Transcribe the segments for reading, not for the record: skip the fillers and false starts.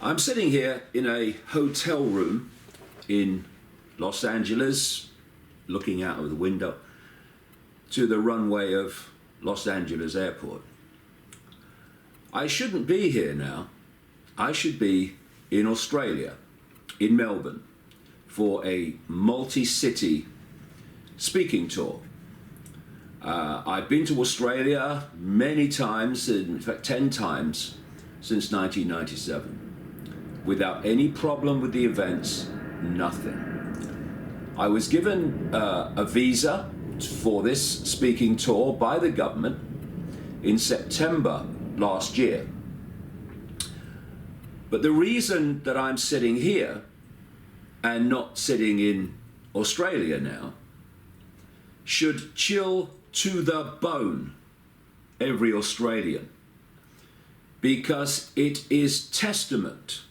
I'm sitting here in a hotel room in Los Angeles, looking out of the window to the runway of Los Angeles Airport. I shouldn't be here now. I should be in Australia, in Melbourne, for a multi-city speaking tour. I've been to Australia many times, in fact 10 times since 1997, without any problem with the events, nothing. I was given a visa for this speaking tour by the government in September last year. But the reason that I'm sitting here and not sitting in Australia now should chill to the bone every Australian, because it is testament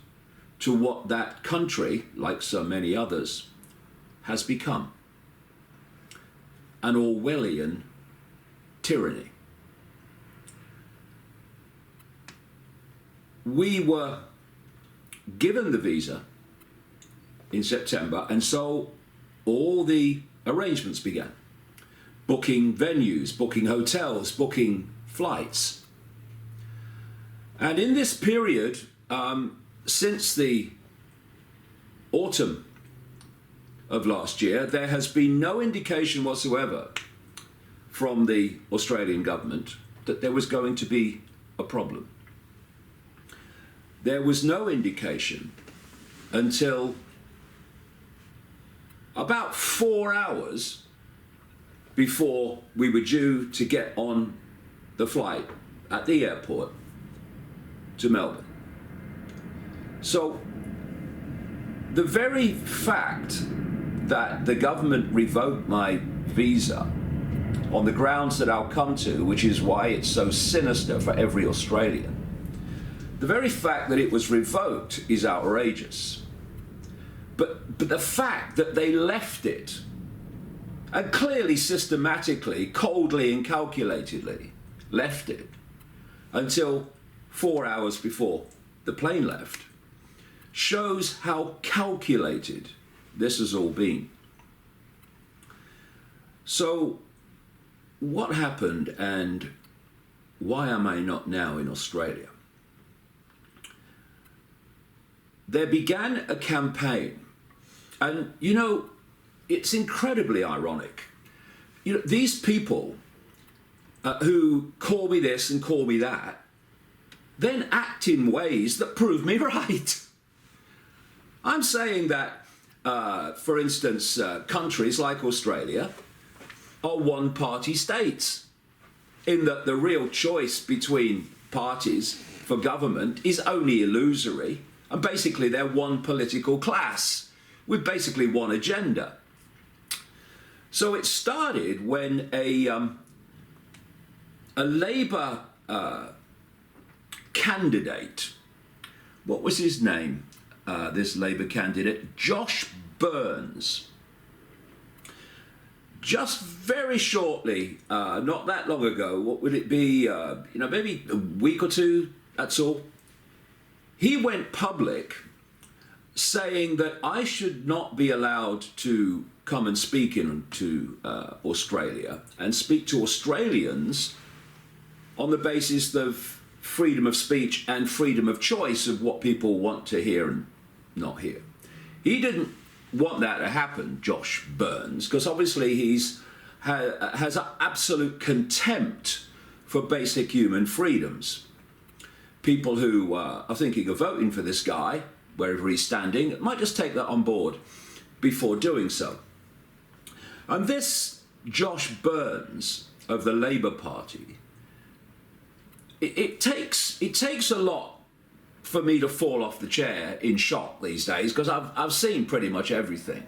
to what that country, like so many others, has become: an Orwellian tyranny. We were given the visa in September, and so all the arrangements began. Booking venues, booking hotels, booking flights. And in this period, since the autumn of last year, there has been no indication whatsoever from the Australian government that there was going to be a problem. There was no indication until about 4 hours before we were due to get on the flight at the airport to Melbourne. So the very fact that the government revoked my visa on the grounds that I'll come to, which is why it's so sinister for every Australian, the very fact that it was revoked is outrageous. But the fact that they left it, and clearly systematically, coldly and calculatedly left it until 4 hours before the plane left, shows how calculated this has all been. So what happened, and why am I not now in Australia? There began a campaign, and you know, it's incredibly ironic. You know, these people who call me this and call me that, then act in ways that prove me right. I'm saying that, for instance, countries like Australia are one-party states, in that the real choice between parties for government is only illusory, and basically they're one political class with basically one agenda. So it started when a Labour candidate, what was his name, this Labour candidate, Josh Burns, just very shortly, not that long ago, what would it be, maybe a week or two, that's all, he went public saying that I should not be allowed to come and speak into Australia and speak to Australians on the basis of freedom of speech and freedom of choice of what people want to hear and not hear. He didn't want that to happen, Josh Burns, because obviously has absolute contempt for basic human freedoms. People who are thinking of voting for this guy, wherever he's standing, might just take that on board before doing so. And this Josh Burns of the Labour Party, it takes a lot for me to fall off the chair in shock these days, because I've seen pretty much everything.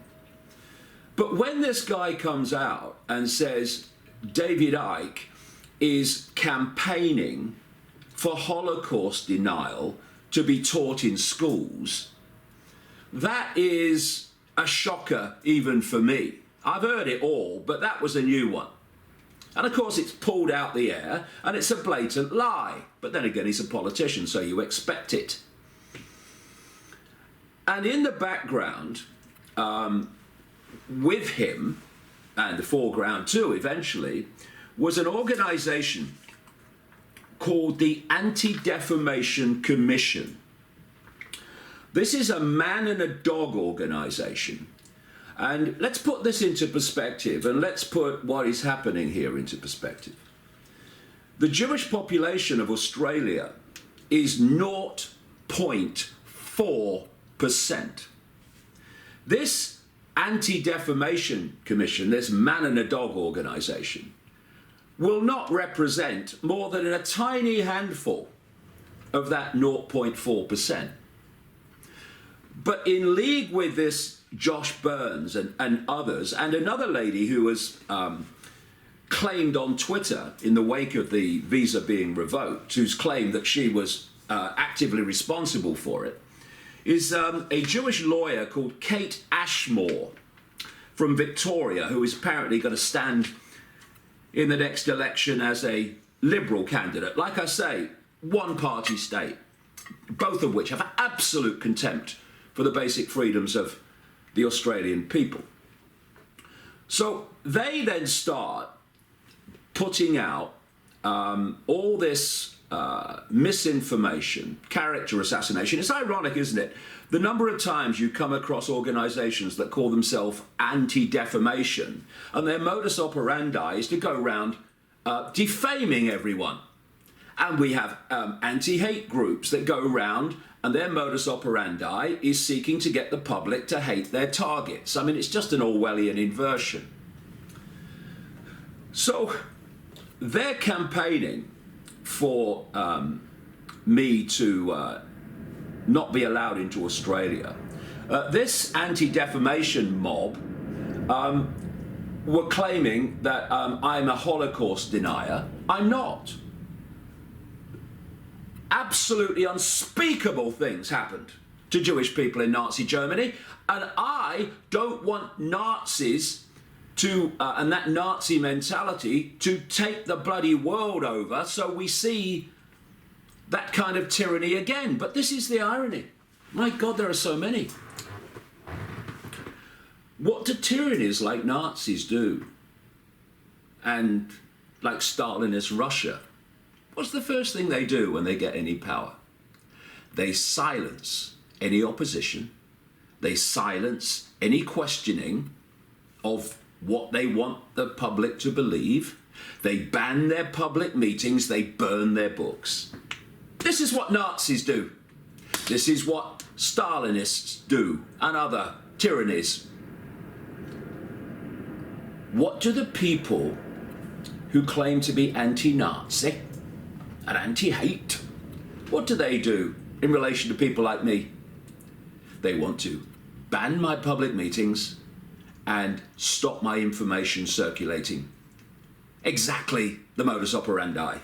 But when this guy comes out and says David Icke is campaigning for Holocaust denial to be taught in schools, that is a shocker even for me. I've heard it all, but that was a new one. And of course it's pulled out the air, and it's a blatant lie. But then again, he's a politician, so you expect it. And in the background, with him, and the foreground too, eventually, was an organization called the Anti-Defamation Commission. This is a man and a dog organization. And let's put this into perspective, and let's put what is happening here into perspective. The Jewish population of Australia is 0.4%. This Anti-Defamation Commission, this man and a dog organization, will not represent more than a tiny handful of that 0.4%. But in league with this Josh Burns and others, and another lady who was claimed on Twitter in the wake of the visa being revoked, who's claimed that she was actively responsible for it, is a Jewish lawyer called Kate Ashmore from Victoria, who is apparently going to stand in the next election as a Liberal candidate. Like I say, one-party state, both of which have absolute contempt for the basic freedoms of the Australian people. So they then start putting out all this misinformation, character assassination. It's ironic, isn't it? The number of times you come across organizations that call themselves anti-defamation, and their modus operandi is to go around defaming everyone. And we have anti-hate groups that go around, and their modus operandi is seeking to get the public to hate their targets. I mean, it's just an Orwellian inversion. So they're campaigning for me to not be allowed into Australia. This anti-defamation mob were claiming that I'm a Holocaust denier. I'm not. Absolutely unspeakable things happened to Jewish people in Nazi Germany, and I don't want Nazis to, and that Nazi mentality, to take the bloody world over, so we see that kind of tyranny again. But this is the irony. My God, there are so many. What do tyrannies like Nazis do? And like Stalinist Russia? What's the first thing they do when they get any power? They silence any opposition. They silence any questioning of what they want the public to believe. They ban their public meetings. They burn their books. This is what Nazis do. This is what Stalinists do, and other tyrannies. What do the people who claim to be anti-Nazi and anti-hate, what do they do in relation to people like me? They want to ban my public meetings and stop my information circulating. Exactly the modus operandi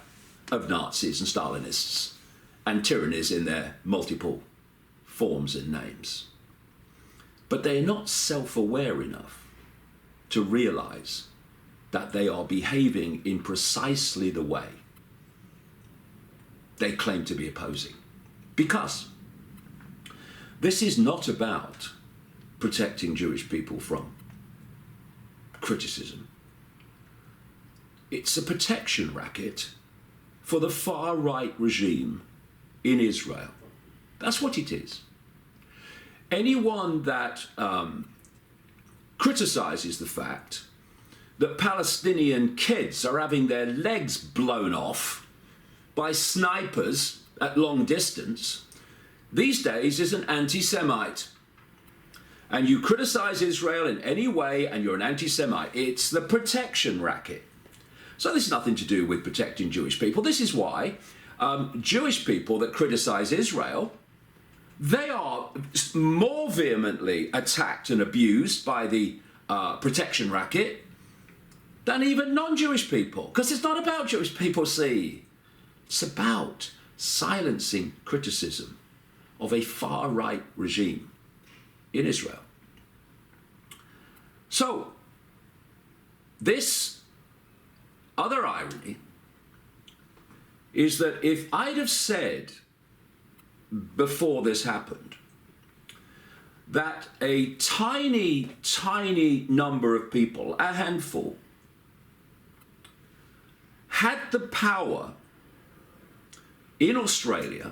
of Nazis and Stalinists and tyrannies in their multiple forms and names. But they're not self-aware enough to realize that they are behaving in precisely the way they claim to be opposing. Because this is not about protecting Jewish people from criticism. It's a protection racket for the far-right regime in Israel. That's what it is. Anyone that criticizes the fact that Palestinian kids are having their legs blown off by snipers at long distance, these days is an anti-Semite. And you criticize Israel in any way and you're an anti-Semite. It's the protection racket. So this has nothing to do with protecting Jewish people. This is why Jewish people that criticize Israel, they are more vehemently attacked and abused by the protection racket than even non-Jewish people. Because it's not about Jewish people, see. It's about silencing criticism of a far-right regime in Israel. So, this other irony is that if I'd have said before this happened that a tiny, tiny number of people, a handful, had the power in Australia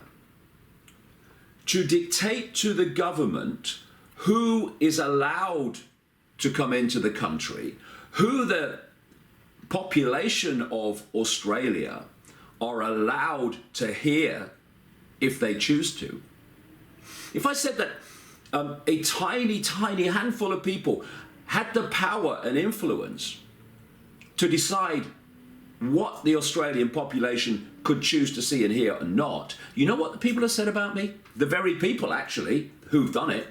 to dictate to the government who is allowed to come into the country, who the population of Australia are allowed to hear if they choose to. If I said that a tiny, tiny handful of people had the power and influence to decide what the Australian population could choose to see and hear or not, you know what the people have said about me? The very people, actually, who've done it.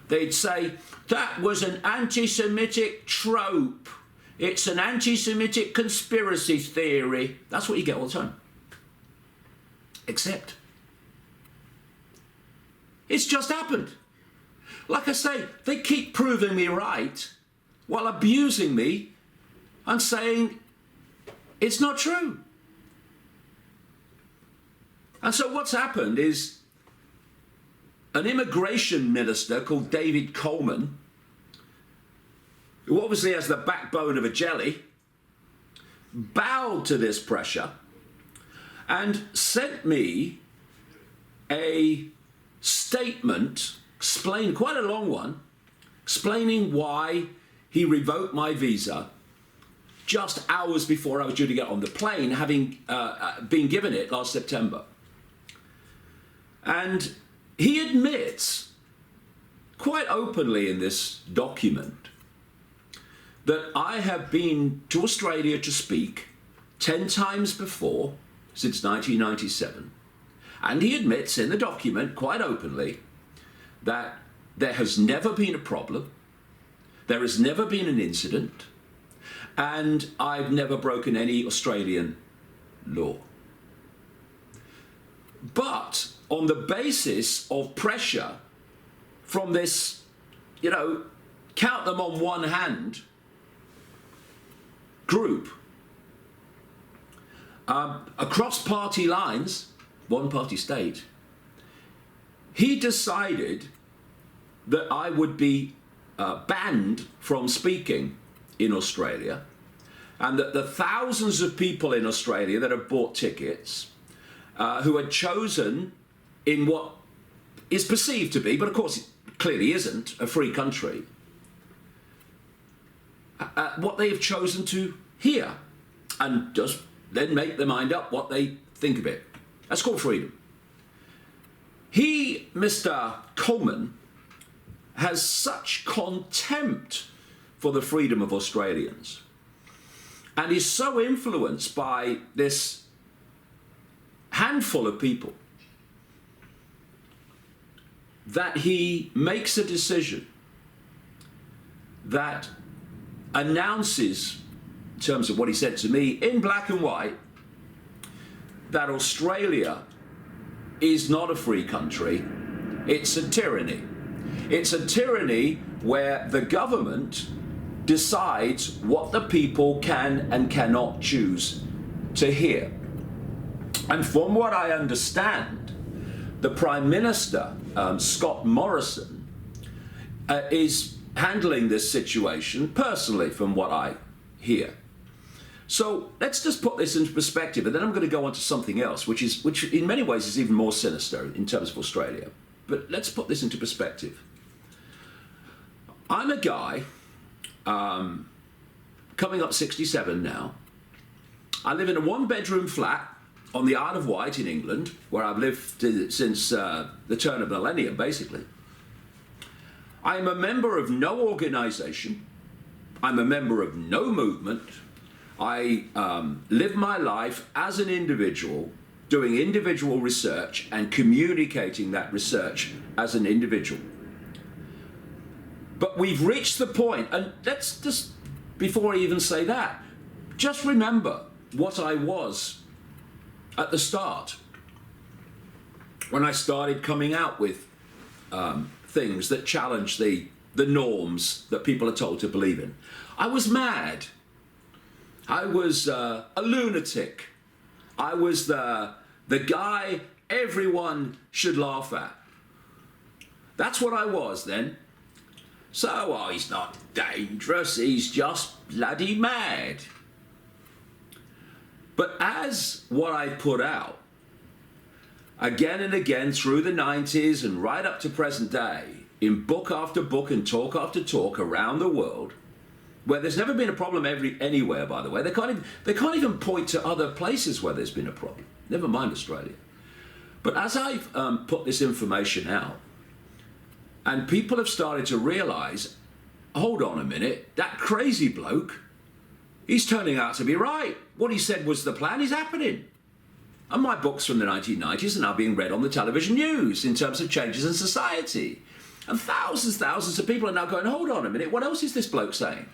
They'd say, that was an anti-Semitic trope. It's an anti-Semitic conspiracy theory. That's what you get all the time. Except, it's just happened. Like I say, they keep proving me right while abusing me and saying it's not true. And so what's happened is an immigration minister called David Coleman, who obviously has the backbone of a jelly, bowed to this pressure and sent me a statement, quite a long one, explaining why he revoked my visa just hours before I was due to get on the plane, having been given it last September. And he admits quite openly in this document that I have been to Australia to speak 10 times before since 1997. And he admits in the document quite openly that there has never been a problem, there has never been an incident, and I've never broken any Australian law. But on the basis of pressure from this, count them on one hand group, across party lines, one party state, he decided that I would be banned from speaking in Australia, and that the thousands of people in Australia that have bought tickets, who had chosen in what is perceived to be, but of course it clearly isn't, a free country, what they have chosen to hear, and just then make their mind up what they think of it. That's called freedom. He, Mr. Coleman, has such contempt for the freedom of Australians, and is so influenced by this handful of people that he makes a decision that announces, in terms of what he said to me in black and white, that Australia is not a free country, it's a tyranny. It's a tyranny where the government decides what the people can and cannot choose to hear. And from what I understand, the Prime Minister, Scott Morrison, is handling this situation personally, from what I hear. So let's just put this into perspective, and then I'm going to go on to something else, which in many ways is even more sinister in terms of Australia. But let's put this into perspective. I'm a guy, coming up 67 now. I live in a one-bedroom flat on the Isle of Wight in England, where I've lived since the turn of the millennium, basically. I'm a member of no organisation. I'm a member of no movement. I live my life as an individual, doing individual research and communicating that research as an individual. But we've reached the point, and let's just, before I even say that, just remember what I was at the start, when I started coming out with things that challenge the norms that people are told to believe in. I was mad. I was a lunatic. I was the guy everyone should laugh at. That's what I was then. So, oh, he's not dangerous, he's just bloody mad. But as what I put out, again and again through the 90s and right up to present day, in book after book and talk after talk around the world, where there's never been a problem anywhere, by the way. They can't even point to other places where there's been a problem, never mind Australia. But as I've put this information out, and people have started to realise, hold on a minute, that crazy bloke, he's turning out to be right. What he said was the plan is happening. And my books from the 1990s are now being read on the television news in terms of changes in society. And thousands of people are now going, hold on a minute, what else is this bloke saying?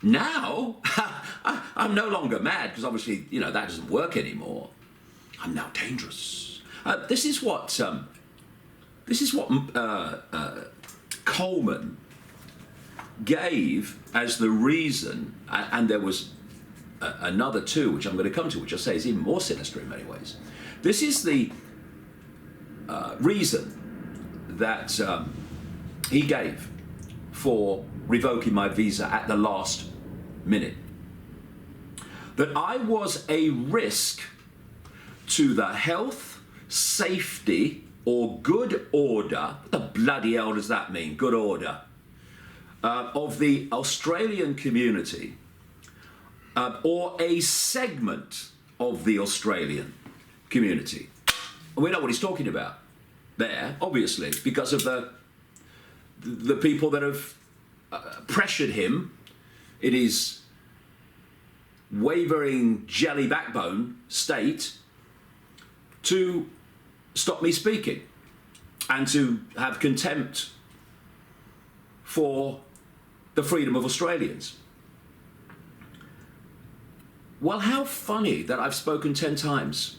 Now, I'm no longer mad, because obviously, that doesn't work anymore. I'm now dangerous. This is what Coleman gave as the reason, and there was another two, which I'm going to come to, which I say is even more sinister in many ways. This is the reason that he gave for revoking my visa at the last minute. That I was a risk to the health, safety, or good order, what the bloody hell does that mean, good order, of the Australian community, or a segment of the Australian community. And we know what he's talking about there, obviously, because of the people that have pressured him in his wavering jelly backbone state to stop me speaking and to have contempt for the freedom of Australians. Well, how funny that I've spoken 10 times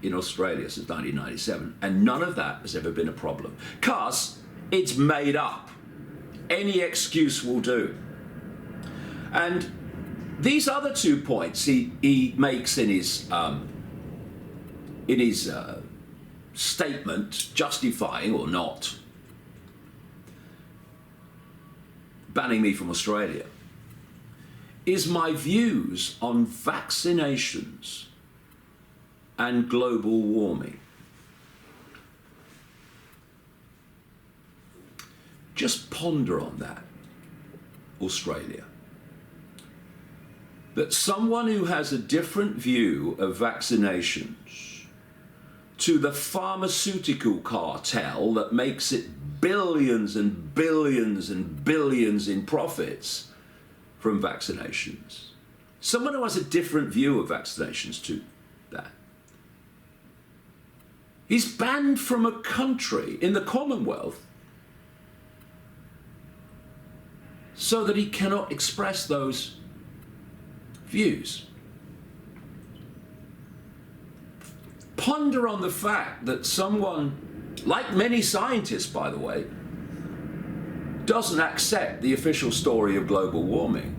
in Australia since 1997 and none of that has ever been a problem, because it's made up. Any excuse will do. And these other 2 points he makes in his statement, justifying or not banning me from Australia, is my views on vaccinations and global warming. Just ponder on that, Australia. That someone who has a different view of vaccinations to the pharmaceutical cartel that makes it billions and billions and billions in profits from vaccinations. Someone who has a different view of vaccinations to that. He's banned from a country in the Commonwealth so that he cannot express those views. Ponder on the fact that someone, like many scientists by the way, doesn't accept the official story of global warming.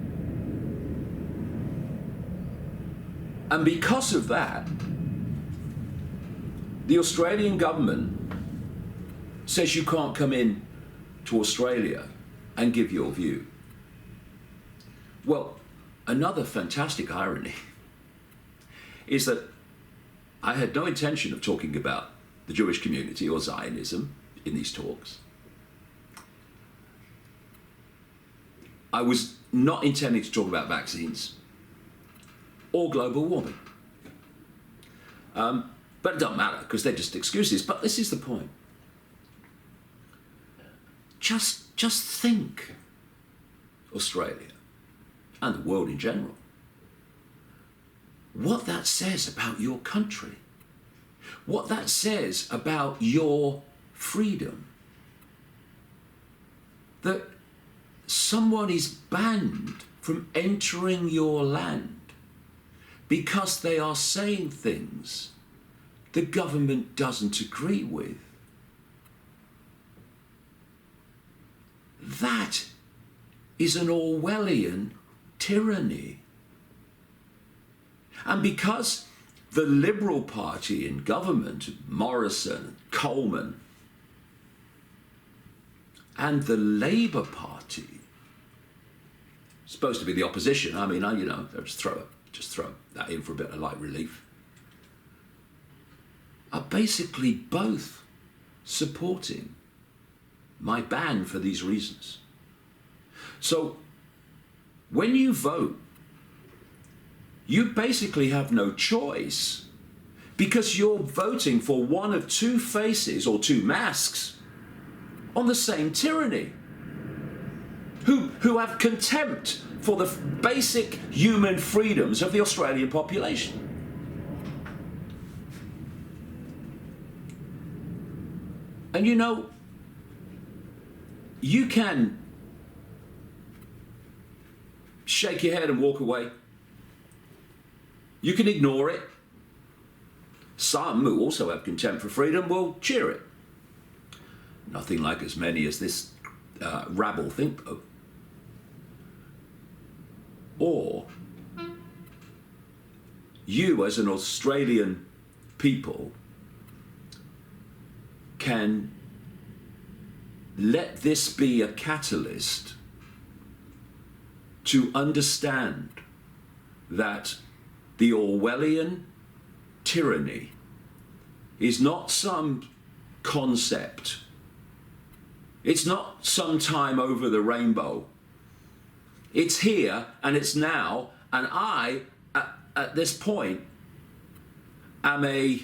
And because of that, the Australian government says you can't come in to Australia and give your view. Well, another fantastic irony is that I had no intention of talking about the Jewish community or Zionism in these talks. I was not intending to talk about vaccines or global warming. But it doesn't matter because they're just excuses. But this is the point. Just think, Australia and the world in general, what that says about your country, what that says about your freedom, that someone is banned from entering your land because they are saying things the government doesn't agree with. That is an Orwellian tyranny. And because the Liberal Party in government, Morrison, Coleman, and the Labour Party, supposed to be the opposition. I mean, you know, just throw that in for a bit of light relief, are basically both supporting my ban for these reasons. So when you vote, you basically have no choice, because you're voting for one of two faces or two masks on the same tyranny, who have contempt for the basic human freedoms of the Australian population. And you know, you can shake your head and walk away. You can ignore it. Some who also have contempt for freedom will cheer it. Nothing like as many as this rabble think, though. Or you, as an Australian people, can let this be a catalyst to understand that the Orwellian tyranny is not some concept. It's not sometime over the rainbow. It's here and it's now, and I, at this point, am a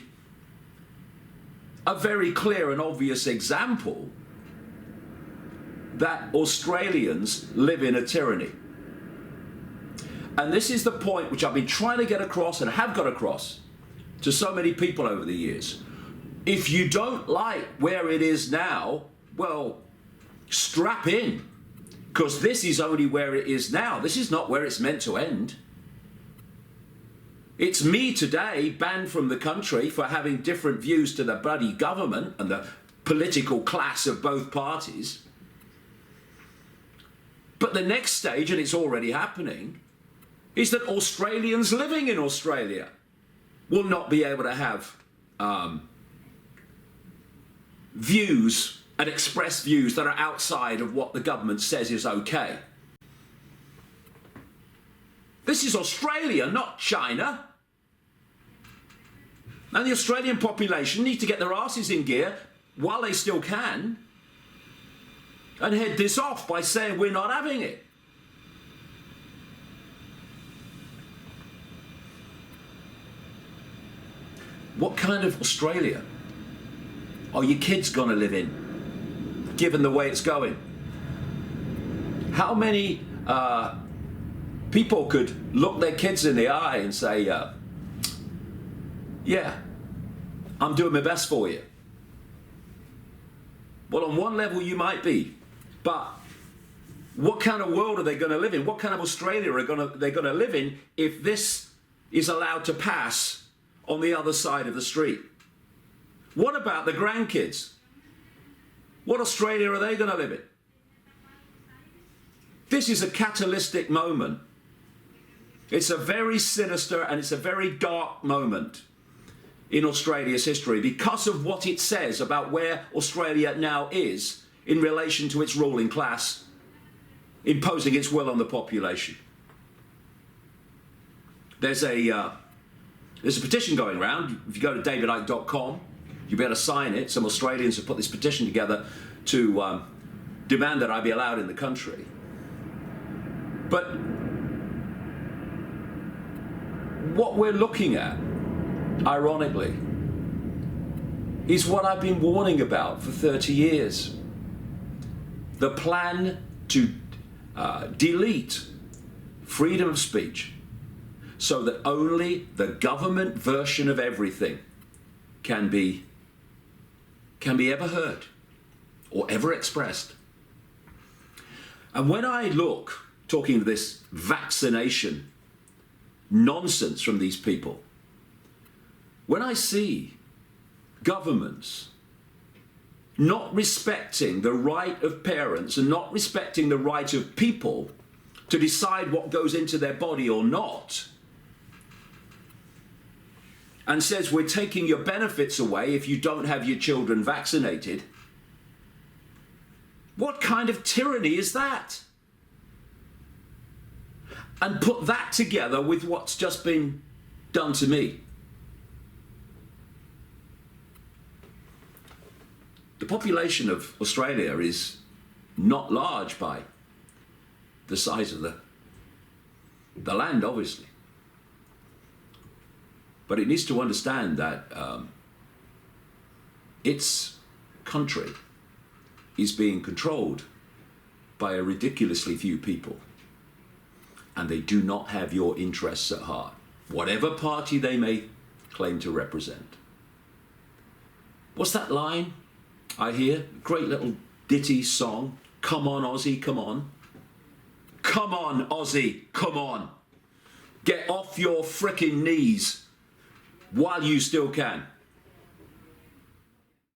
very clear and obvious example that Australians live in a tyranny. And this is the point which I've been trying to get across and have got across to so many people over the years. If you don't like where it is now, well, strap in, because this is only where it is now. This is not where it's meant to end. It's me today banned from the country for having different views to the bloody government and the political class of both parties. But the next stage, and it's already happening, is that Australians living in Australia will not be able to have views and express views that are outside of what the government says is okay. This is Australia, not China. And the Australian population need to get their asses in gear while they still can and head this off by saying we're not having it. What kind of Australia are your kids going to live in, given the way it's going? How many people could look their kids in the eye and say, yeah, I'm doing my best for you? Well, on one level you might be, but what kind of world are they going to live in? What kind of Australia are they going to live in if this is allowed to pass on the other side of the street? What about the grandkids? What Australia are they going to live in? This is a catalytic moment. It's a very sinister and it's a very dark moment in Australia's history because of what it says about where Australia now is in relation to its ruling class imposing its will on the population. There's a petition going around. If you go to davidicke.com, you'll be able to sign it. Some Australians have put this petition together to demand that I be allowed in the country. But what we're looking at, ironically, is what I've been warning about for 30 years. The plan to delete freedom of speech so that only the government version of everything can be ever heard or ever expressed. And when I look, talking to this vaccination nonsense from these people, when I see governments not respecting the right of parents and not respecting the right of people to decide what goes into their body or not, and says we're taking your benefits away if you don't have your children vaccinated, What kind of tyranny is that? And put that together with what's just been done to me. The population of Australia is not large by the size of the land, obviously. But it needs to understand that its country is being controlled by a ridiculously few people. And they do not have your interests at heart, whatever party they may claim to represent. What's that line I hear? Great little ditty song. Come on, Aussie, come on. Come on, Aussie, come on. Get off your frickin' knees while you still can.